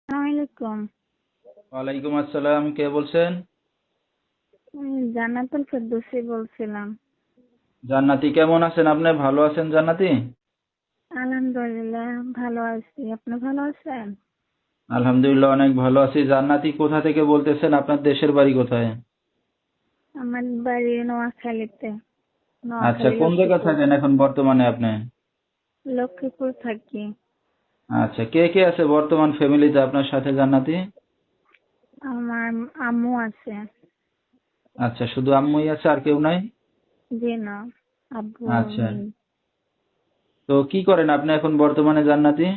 আসসালামাইকুম। ওয়ালাইকুম আসসালাম, কে বলছেন? আমি জান্নাতুল ফেরদৌসী বলছিলাম। জান্নাতি, কেমন আছেন আপনি? ভালো আছেন জান্নাতি? আলহামদুলিল্লাহ ভালো আছি। আপনি ভালো আছেন? আলহামদুলিল্লাহ অনেক ভালো আছি। জান্নাতি, কোথা থেকে বলতেছেন? আপনার দেশের বাড়ি কোথায়? আমার বাড়ি নোয়াখালীতে। আচ্ছা, নোয়াখালী কোন জায়গায় লক্ষ্মীপুর। থাকেন এখন বর্তমানে আপনি? লক্ষ্মীপুর থাকি। আচ্ছা, কে কে আছে বর্তমান ফ্যামিলিতে আপনার সাথে জান্নাতি? আমার আম্মু আছে। আচ্ছা, শুধু আম্মুই আছে, আর কেউ নাই? জি না, আব্বু আচ্ছা, নেই। তো কি করেন আপনি এখন বর্তমানে জান্নাতি?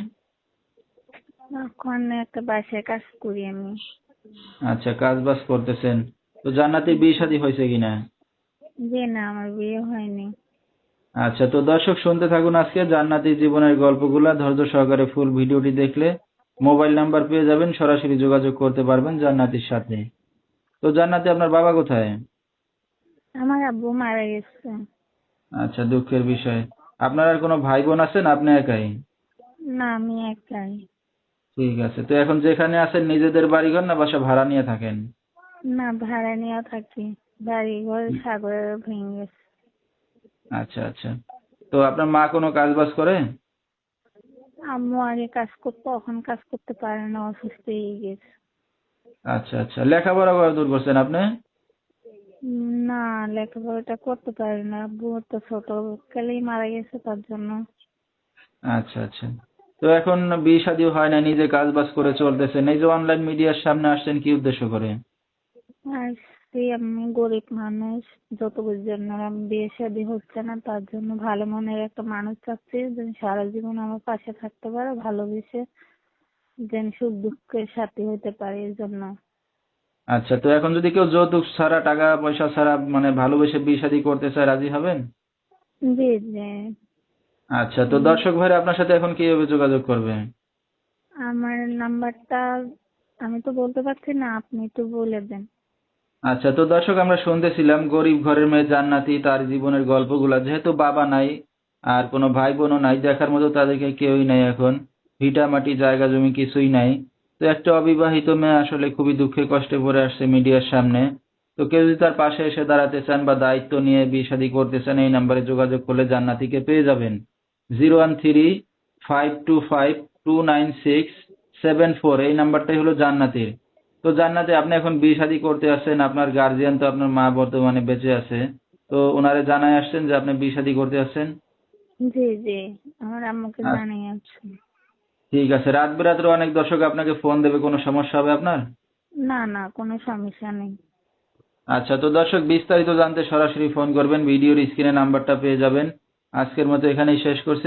এখন একটা বাসায় কাজ করি আমি। আচ্ছা, কাজ বাজ করতেছেন। তো জান্নাতি, বিয়ে শাদী হয়েছে কিনা? জি না, আমার বিয়ে হয়নি। আচ্ছা, তো দর্শক শুনতে থাকুন আজকে জান্নাতি জীবনের গল্পগুলা ধৈর্য সহকারে। ফুল ভিডিওটি দেখলে মোবাইল নাম্বার পেয়ে যাবেন, সরাসরি যোগাযোগ করতে পারবেন জান্নাতির সাথে। তো জান্নাতি, আপনার বাবা কোথায়? আমার আব্বু মারা গেছে। আচ্ছা, দুঃখের বিষয়। আপনার আর কোনো ভাই বোন আছেন, আপনি একাই? না, আমি একাই। ঠিক আছে, তো এখন যেখানে আছেন নিজেদের বাড়িঘর না বাসা ভাড়া নিয়ে থাকেন? না, ভাড়া নিয়ে থাকি। বাড়ি ঘর সাগরে ভেঙে গেছে। আচ্ছা আচ্ছা, তো আপনার মা কোনো কাজ বাজ করে? আম্মু আগে কাজ করতো, এখন কাজ করতে পারে না, অসুস্থ হয়ে গেছে। আচ্ছা আচ্ছা, লেখাপড়া কত দূর করছেন আপনি? না, লেখাপড়াটা করতে পারে না, আব্বু তো ছোট কালেই মারা গেছে, তার জন্য। আচ্ছা আচ্ছা, তো এখন বিয়ে শাদী হয় না, নিজে কাজ বাজ করে চলতেছেন, এই যে অনলাইন মিডিয়ার সামনে আসছেন কি উদ্দেশ্য করে? আর সেই আমি গরিব মানুষ, যতটুকুর জন্য বিয়ে শাদী হচ্ছে না, তার জন্য ভালো মনের একটা মানুষ চাচ্ছি, যেন সারা জীবন আমার পাশে থাকতে পারে, ভালোবেসে যেন সুখ দুঃখের সাথী হতে পারে, এই জন্য। আচ্ছা, তো এখন যদি কেউ যৌতুক ছাড়া, টাকা পয়সা ছাড়া, মানে ভালোবেসে বিয়ে শাদী করতে চায়, রাজি হবেন? জি জি। আচ্ছা, তো উম, দর্শক ভাইরা আপনার সাথে এখন কিভাবে যোগাযোগ করবে? আমার নাম্বারটা আমি তো বলতে পারছি না, আপনি একটু বলে দেন। আচ্ছা, তো দর্শক, আমরা শুনতেছিলাম গরিব ঘরের মেয়ে জান্নাতি তার জীবনের গল্পগুলা। যেহেতু বাবা নাই আর কোনো ভাই বোনও নাই, দেখার মতো তাদেরকে কেউই নাই, এখন ভিটা মাটি জায়গা জমি কিছুই নাই। তো একটা অবিবাহিত মেয়ে আসলে খুবই দুঃখে কষ্টে পড়ে আসছে মিডিয়ার সামনে। তো কেউ যদি তার পাশে এসে দাঁড়াতে চান বা দায়িত্ব নিয়ে বিয়ে শাদী করতে চান, এই নাম্বারে যোগাযোগ করলে জান্নাতিকে পেয়ে যাবেন। 013-525-29674, এই নাম্বারটাই হলো জান্নাতির। তো জান্নাতে, আপনি এখন বিয়ে শাদী করতে আসছেন, আপনার গার্জিয়ান তো আপনার মা বর্তমানে বেঁচে আছে, তো ওনারে জানাই আসছেন যে আপনি বিয়ে শাদী করতে আসছেন? জি জি, আমার আম্মুকে আচ্ছা, জানিয়ে আছে। ঠিক আছে। রাত বেরাত্রে অনেক দর্শক আপনাকে ফোন দেবে, কোনো সমস্যা হবে আপনার? না না, কোনো সমস্যা নেই। আচ্ছা, তো দর্শক বিস্তারিত জানতে সরাসরি ফোন করবেন, ভিডিওর স্ক্রিনে নাম্বারটা পেয়ে যাবেন। আজকের মতো এখানেই শেষ করছি।